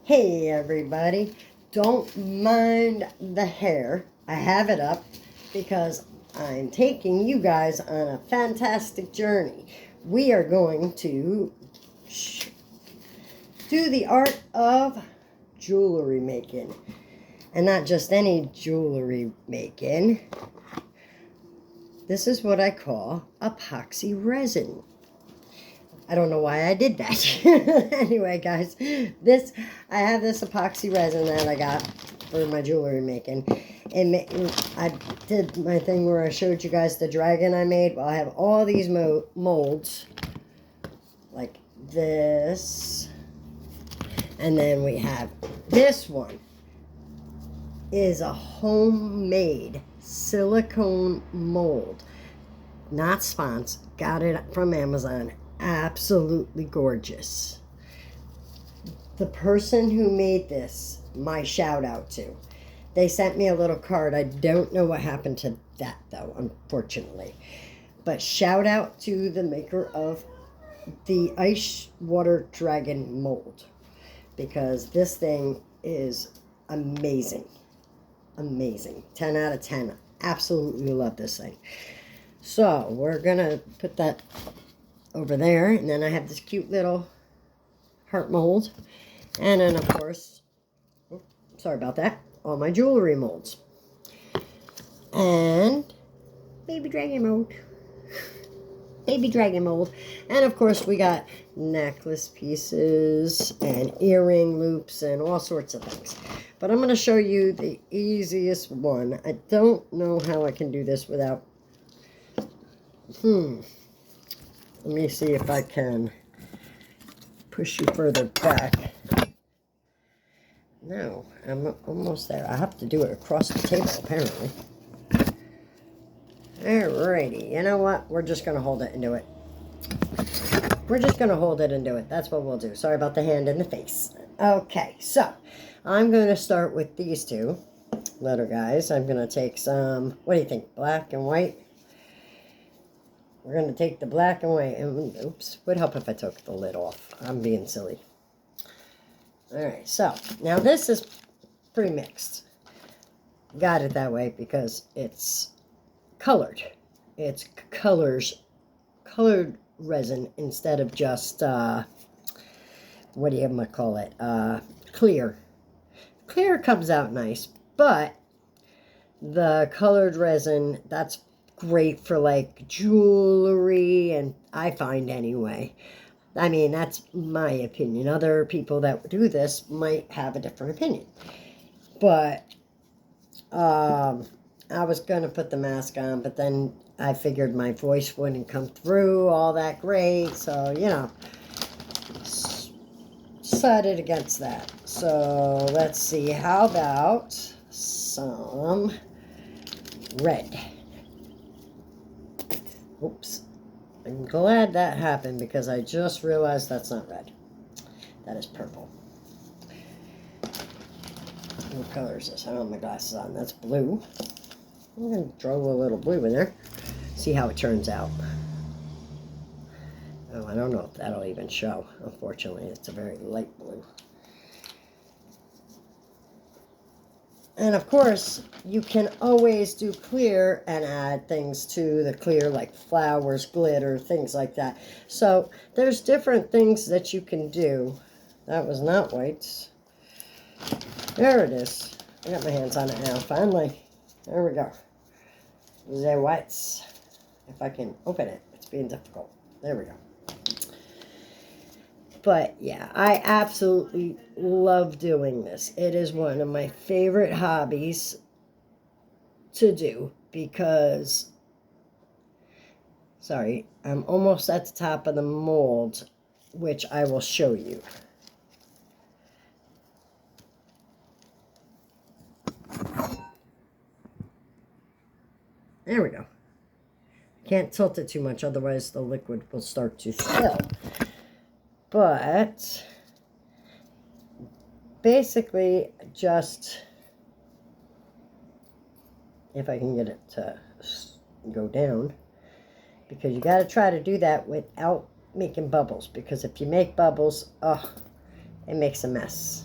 Hey everybody, don't mind the hair. I have it up because I'm taking you guys on a fantastic journey. We are going to do the art of jewelry making. And not just any jewelry making. This is what I call epoxy resin. I don't know why I did that. Anyway, guys, I have this epoxy resin that I got for my jewelry making. And I did my thing where I showed you guys the dragon I made. Well, I have all these molds, like this. And then we have this one. Is a homemade silicone mold. Not spons. Got it from Amazon. Absolutely gorgeous. The person who made this, my shout out to. They sent me a little card. I don't know what happened to that though, unfortunately. But shout out to the maker of the ice water dragon mold, because this thing is amazing. Amazing. 10 out of 10. Absolutely love this thing. So we're gonna put that over there, and then I have this cute little heart mold, and then of course, sorry about that, all my jewelry molds, and baby dragon mold, and of course we got necklace pieces and earring loops and all sorts of things. But I'm going to show you the easiest one. I don't know how I can do this without let me see if I can push you further back. No, I'm almost there. I have to do it across the table, apparently. Alrighty, you know what? We're just going to hold it and do it. That's what we'll do. Sorry about the hand and the face. Okay, so I'm going to start with these two letter guys. I'm going to take some, what do you think, black and white? We're going to take the black and white, and oops, would help if I took the lid off. I'm being silly. Alright, so now this is pre-mixed. Got it that way because it's colored. It's colored resin instead of just, what do you call it? Clear. Clear comes out nice, but the colored resin, that's great for like jewelry, and I find anyway. I mean, that's my opinion. Other people that do this might have a different opinion. But I was going to put the mask on, but then I figured my voice wouldn't come through all that great. So, you know, decided against that. So, let's see. How about some red? Oops. I'm glad that happened because I just realized that's not red. That is purple. What color is this? I don't have my glasses on. That's blue. I'm going to throw a little blue in there. See how it turns out. Oh, I don't know if that'll even show. Unfortunately, it's a very light blue. And of course, you can always do clear and add things to the clear, like flowers, glitter, things like that. So there's different things that you can do. That was not white. There it is. I got my hands on it now, finally. There we go. The whites. If I can open it, it's being difficult. There we go. But yeah, I absolutely love doing this. It is one of my favorite hobbies to do because, sorry, I'm almost at the top of the mold, which I will show you. There we go. Can't tilt it too much, otherwise the liquid will start to spill. But basically just, if I can get it to go down, because you got to try to do that without making bubbles, because if you make bubbles, it makes a mess.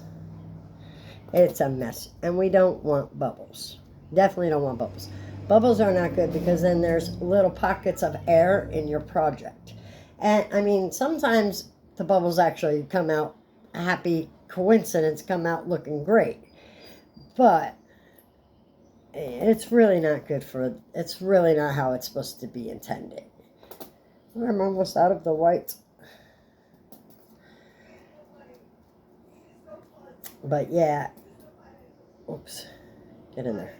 It's a mess. And we don't want bubbles. Definitely don't want bubbles. Bubbles are not good because then there's little pockets of air in your project. And I mean, sometimes the bubbles actually come out, a happy coincidence, come out looking great. But it's really not good for, it's really not how it's supposed to be intended. I'm almost out of the white. But yeah, oops, get in there.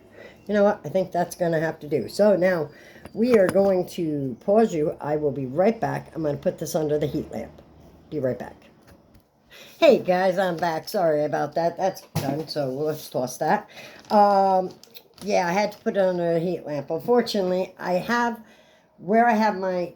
You know what? I think that's going to have to do. So now we are going to pause you. I will be right back. I'm going to put this under the heat lamp. Be right back. Hey guys, I'm back. Sorry about that. That's done. So let's toss that. Yeah, I had to put it under the heat lamp. Unfortunately, I have where I have my,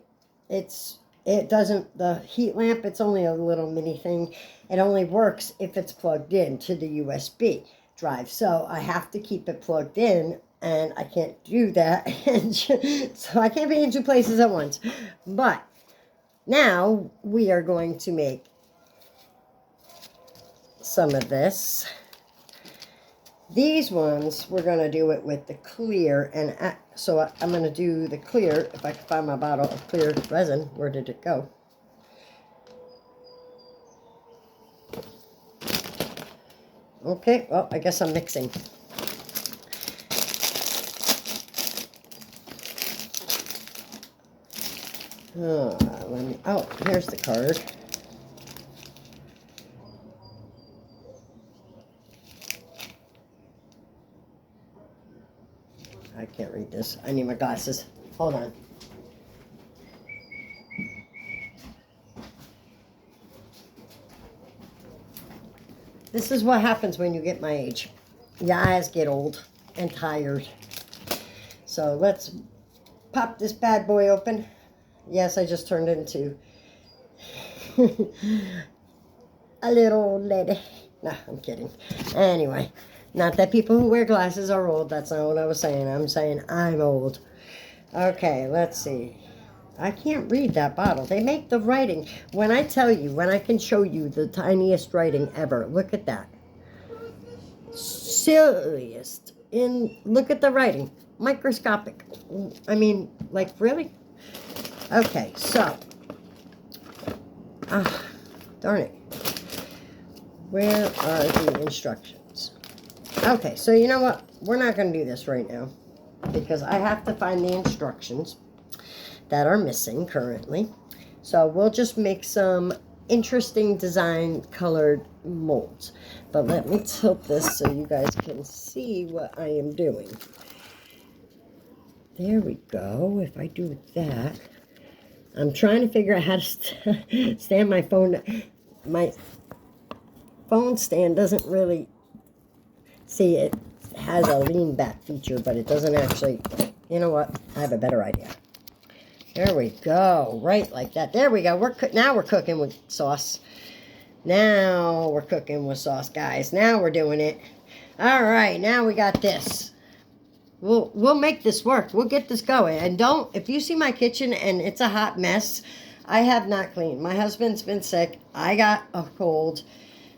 it doesn't, the heat lamp, it's only a little mini thing. It only works if it's plugged in to the USB drive. So I have to keep it plugged in, and I can't do that. So I can't be in two places at once. But now we are going to make some of this. These ones, we're going to do it with the clear, and so I'm going to do the clear, if I can find my bottle of clear resin. Where did it go? Okay, well, I guess I'm mixing. Oh, here's the card. I can't read this. I need my glasses. Hold on. This is what happens when you get my age. Your eyes get old and tired. So let's pop this bad boy open. Yes, I just turned into a little old lady. No, I'm kidding. Anyway, not that people who wear glasses are old. That's not what I was saying. I'm saying I'm old. Okay, let's see. I can't read that bottle. They make the writing. When I tell you, when I can show you the tiniest writing ever, look at that. Silliest. Look at the writing. Microscopic. I mean, like, really? Okay, so. Darn it. Where are the instructions? Okay, so you know what? We're not going to do this right now because I have to find the instructions that are missing currently. So we'll just make some interesting design colored molds. But let me tilt this so you guys can see what I am doing. There we go. If I do that, I'm trying to figure out how to stand my phone. My phone stand doesn't really, see, it has a lean back feature, but it doesn't actually, you know what? I have a better idea. There we go. Right like that. There we go. Now we're cooking with sauce. Now we're cooking with sauce, guys. Now we're doing it. All right. Now we got this. We'll make this work. We'll get this going. And if you see my kitchen and it's a hot mess, I have not cleaned. My husband's been sick. I got a cold.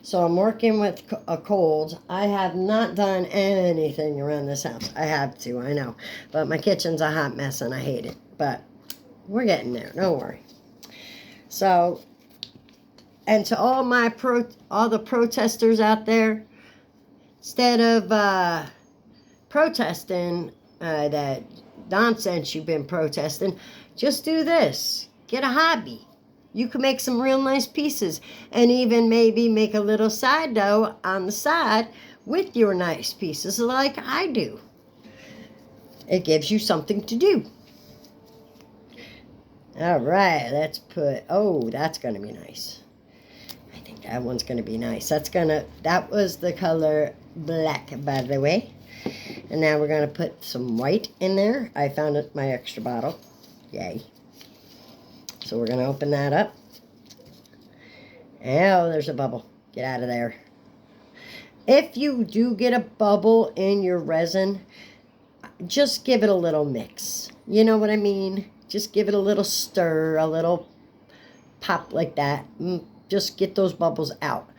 So I'm working with a cold. I have not done anything around this house. I have to, I know. But my kitchen's a hot mess and I hate it. But we're getting there. Don't worry. So, and to all the protesters out there, instead of protesting that nonsense you've been protesting, just do this. Get a hobby. You can make some real nice pieces and even maybe make a little side dough on the side with your nice pieces like I do. It gives you something to do. All right, let's put, oh, that's going to be nice. I think that one's going to be nice. That was the color black, by the way. And now we're going to put some white in there. I found my extra bottle. Yay. So we're going to open that up. Oh, there's a bubble. Get out of there. If you do get a bubble in your resin, just give it a little mix. You know what I mean? Just give it a little stir, a little pop like that. Just get those bubbles out.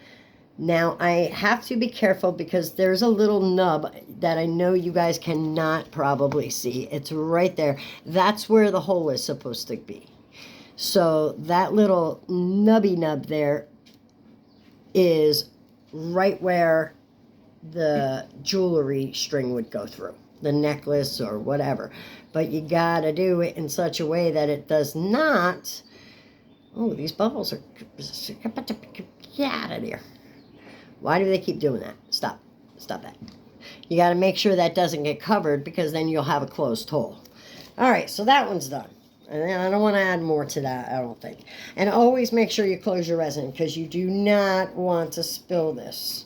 Now, I have to be careful because there's a little nub that I know you guys cannot probably see. It's right there. That's where the hole is supposed to be. So that little nubby nub there is right where the jewelry string would go through, the necklace or whatever. But you gotta do it in such a way that it does not... Oh, these bubbles are... Get out of there. Why do they keep doing that? Stop. Stop that. You got to make sure that doesn't get covered because then you'll have a closed hole. All right, so that one's done. And I don't want to add more to that, I don't think. And always make sure you close your resin because you do not want to spill this.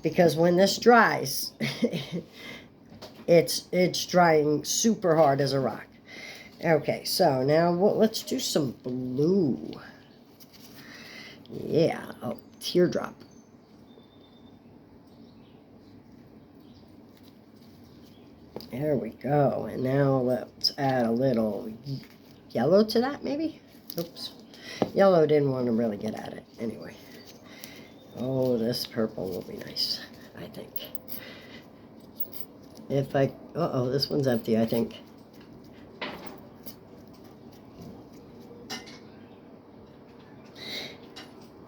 Because when this dries, it's drying super hard as a rock. Okay, so now let's do some blue. Yeah, oh, teardrop. There we go. And now let's add a little yellow to that, maybe? Oops. Yellow didn't want to really get at it. Anyway. Oh, this purple will be nice, I think. If I... Uh-oh, this one's empty, I think.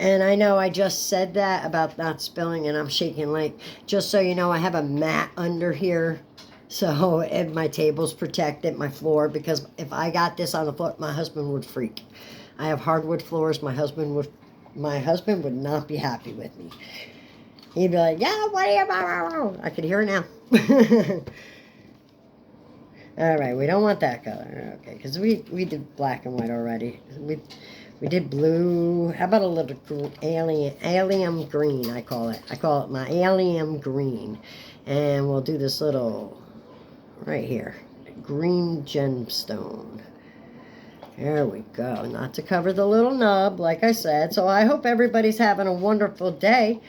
And I know I just said that about not spilling, and I'm shaking like... Just so you know, I have a mat under here. So, and my table's protected, my floor, because if I got this on the floor, my husband would freak. I have hardwood floors. My husband would not be happy with me. He'd be like, yeah, what are you... I could hear it now. All right, we don't want that color. Okay, because we did black and white already. We did blue. How about a little allium green, I call it. I call it my allium green. And we'll do this little... right here, green gemstone. There we go. Not to cover the little nub, like I said. So I hope everybody's having a wonderful day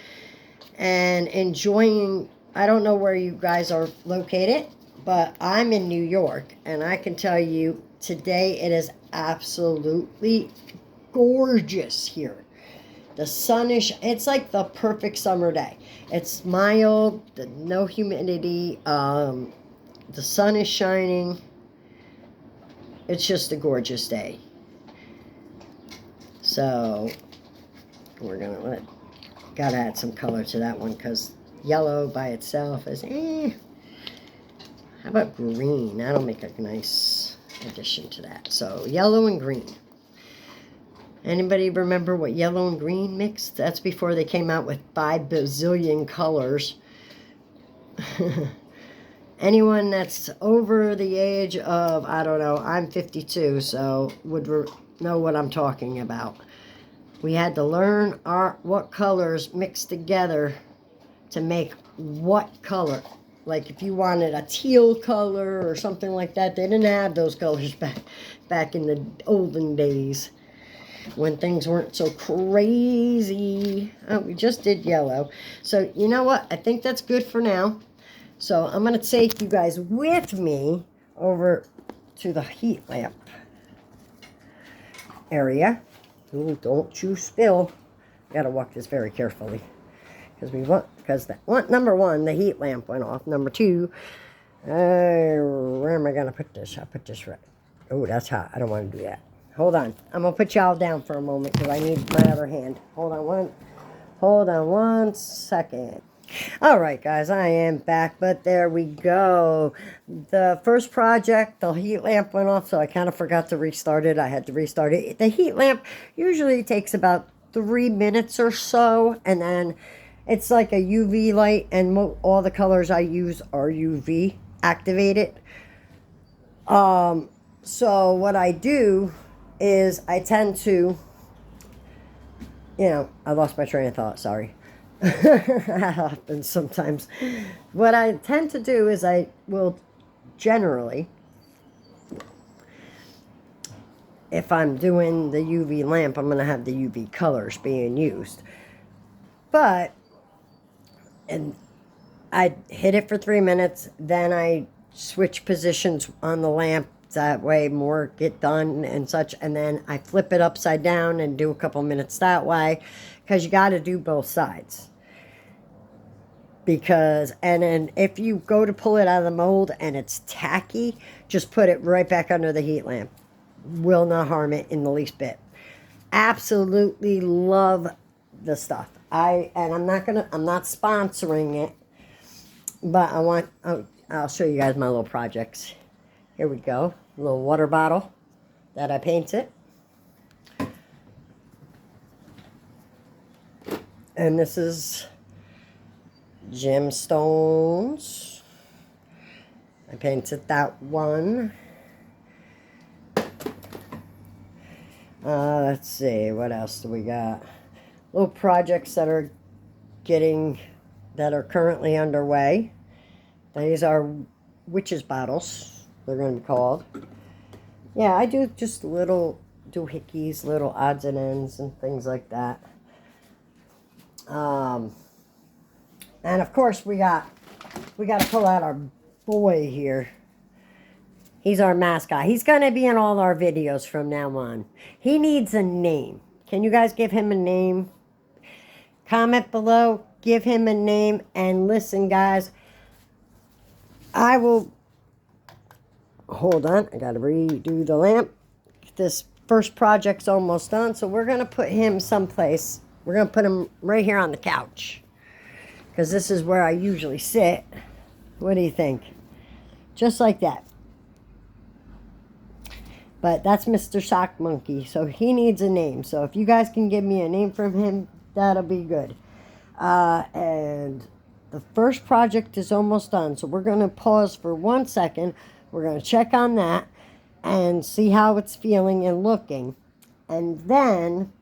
and enjoying. I don't know where you guys are located, but I'm in New York, and I can tell you today it is absolutely gorgeous here. The sun is, it's like the perfect summer day. It's mild, no humidity, the sun is shining. It's just a gorgeous day. So, we're going to gotta add some color to that one because yellow by itself is, How about green? That'll make a nice addition to that. So, yellow and green. Anybody remember what yellow and green mixed? That's before they came out with 5 bazillion colors. Anyone that's over the age of, I don't know, I'm 52, so would know what I'm talking about. We had to learn what colors mixed together to make what color. Like if you wanted a teal color or something like that, they didn't have those colors back in the olden days when things weren't so crazy. Oh, we just did yellow. So you know what? I think that's good for now. So I'm going to take you guys with me over to the heat lamp area. Ooh, don't you spill. Got to walk this very carefully because number one, the heat lamp went off. Number two, where am I going to put this? I'll put this right. Oh, that's hot. I don't want to do that. Hold on. I'm going to put y'all down for a moment because I need my other hand. Hold on one second. All right, guys, I am back, but there we go. The first project, the heat lamp went off, so I kind of forgot to restart it. I had to restart it. The heat lamp usually takes about 3 minutes or so, and then it's like a UV light, and all the colors I use are UV activated. So what I do is I tend to, I lost my train of thought, sorry. That happens sometimes. What I tend to do is I will generally, if I'm doing the UV lamp, I'm going to have the UV colors being used. And I hit it for 3 minutes, then I switch positions on the lamp. That way more get done and such. And then I flip it upside down and do a couple minutes that way. Because you got to do both sides. Because, and then if you go to pull it out of the mold and it's tacky, just put it right back under the heat lamp. Will not harm it in the least bit. Absolutely love the stuff. I'm not sponsoring it, but I'll show you guys my little projects. Here we go. A little water bottle that I painted. And this is gemstones. I painted that one. Let's see, what else do we got? Little projects that are currently underway. These are witches bottles, they're going to be called. Yeah, I do just little doohickeys, little odds and ends and things like that. And of course we got to pull out our boy here. He's our mascot. He's going to be in all our videos from now on. He needs a name. Can you guys give him a name? Comment below. Give him a name. And listen, guys. I will... Hold on. I got to redo the lamp. This first project's almost done. So we're going to put him someplace. We're going to put him right here on the couch. Because this is where I usually sit. What do you think? Just like that. But that's Mr. Sock Monkey, so he needs a name. So if you guys can give me a name from him, that'll be good. And the first project is almost done, so we're going to pause for 1 second. We're going to check on that and see how it's feeling and looking. And then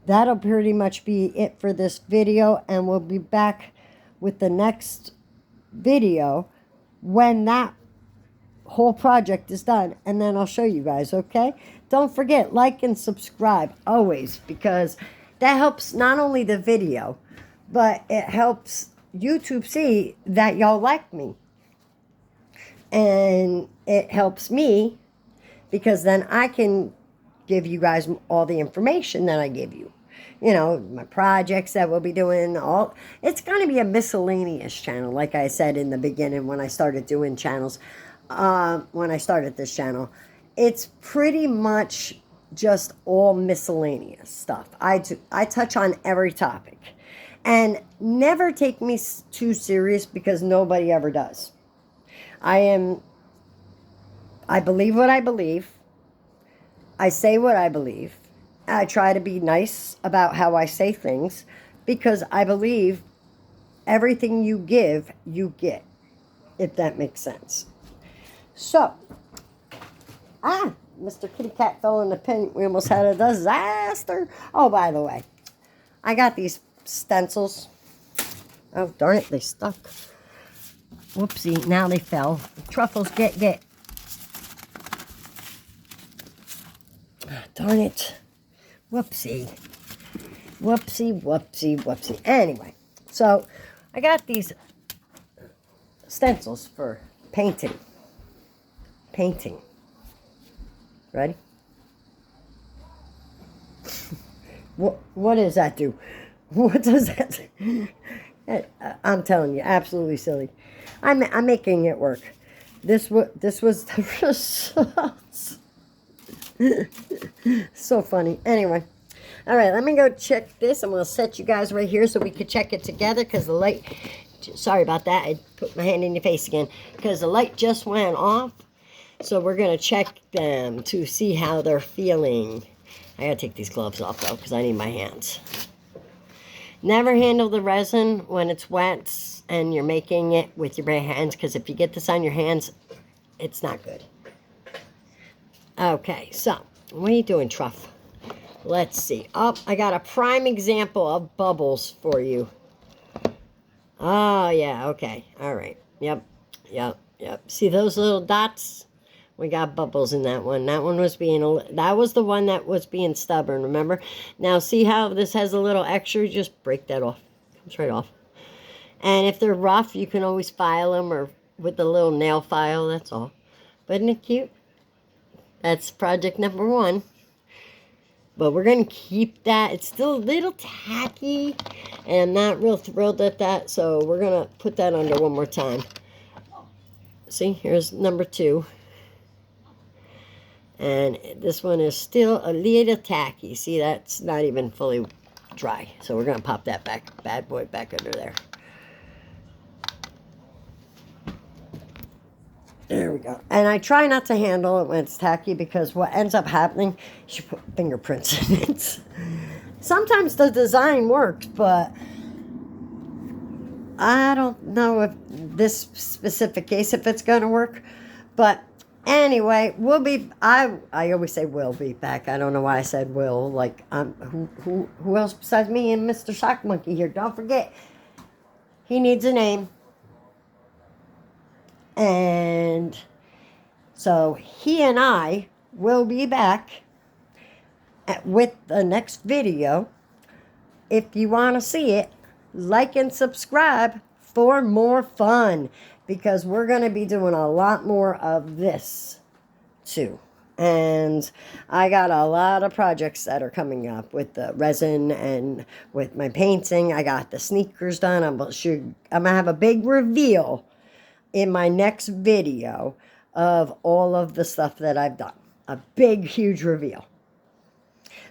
that'll pretty much be it for this video, and we'll be back with the next video when that whole project is done, and then I'll show you guys, okay? Don't forget, like and subscribe always, because that helps not only the video, but it helps YouTube see that y'all like me. And it helps me, because then I can give you guys all the information that I give you. You know, my projects that we'll be doing, it's going to be a miscellaneous channel, like I said in the beginning when I started doing channels. When I started this channel, it's pretty much just all miscellaneous stuff. I touch on every topic, and never take me too serious, because nobody ever does. I believe what I believe. I say what I believe. I try to be nice about how I say things, because I believe everything you give, you get, if that makes sense. So, Mr. Kitty Cat fell in the paint. We almost had a disaster. Oh, by the way, I got these stencils. Oh, darn it, they stuck. Whoopsie, now they fell. Truffles, get. Darn it. Whoopsie. Whoopsie. Anyway, so I got these stencils for painting. Ready? What does that do? What does that do? I'm telling you, absolutely silly. I'm making it work. This was the results. So funny. Anyway, all right, let me go check this. I'm gonna set you guys right here so we could check it together, because the light. Sorry about that. I put my hand in your face again, because the light just went off. So we're going to check them to see how they're feeling. I got to take these gloves off, though, because I need my hands. Never handle the resin when it's wet and you're making it with your bare hands, because if you get this on your hands, it's not good. Okay, so what are you doing, Truff? Let's see. Oh, I got a prime example of bubbles for you. Oh, yeah, okay. All right. Yep. See those little dots? We got bubbles in that one. That one was that was the one that was being stubborn, remember? Now, see how this has a little extra? Just break that off. Comes right off. And if they're rough, you can always file them, or with the little nail file, that's all. But isn't it cute? That's project number 1. But we're going to keep that. It's still a little tacky, and I'm not real thrilled at that, so we're going to put that under one more time. See, here's number 2. And this one is still a little tacky. See, that's not even fully dry. So we're going to pop that bad boy back under there. There we go. And I try not to handle it when it's tacky, because what ends up happening is you put fingerprints in it. Sometimes the design works, but I don't know if this specific case, if it's going to work. But anyway, we'll be, I always say we'll be back. I don't know why I said will. Like, who else besides me and Mr. Sock Monkey here? Don't forget, he needs a name. And so he and I will be back with the next video. If you want to see it, like and subscribe for more fun, because we're going to be doing a lot more of this too. And I got a lot of projects that are coming up with the resin and with my painting. I got the sneakers done. I'm going to have a big reveal in my next video of all of the stuff that I've done. A big, huge reveal.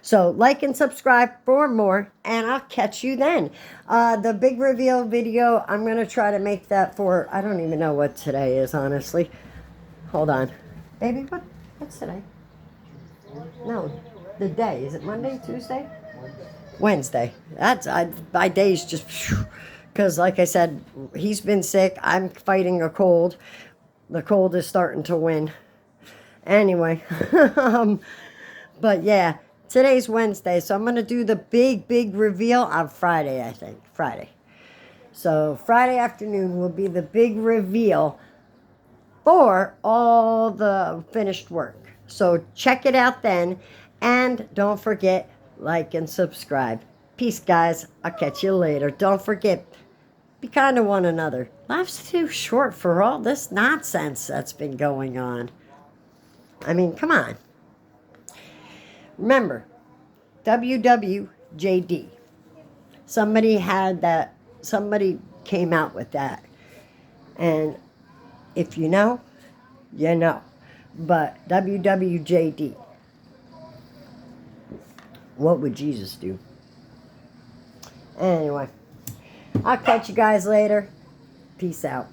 So like and subscribe for more, and I'll catch you then. The big reveal video, I'm going to try to make that for, I don't even know what today is, honestly. Hold on. Baby, what's today? No, the day. Is it Monday, Tuesday? Wednesday. My day's just, because like I said, he's been sick. I'm fighting a cold. The cold is starting to win. Anyway, but yeah, today's Wednesday, so I'm going to do the big reveal on Friday, I think. Friday. So Friday afternoon will be the big reveal for all the finished work. So check it out then, and don't forget, like and subscribe. Peace, guys. I'll catch you later. Don't forget, be kind to one another. Life's too short for all this nonsense that's been going on. I mean, come on. Remember, WWJD. Somebody had that. Somebody came out with that. And if you know, you know. But WWJD. What would Jesus do? Anyway, I'll catch you guys later. Peace out.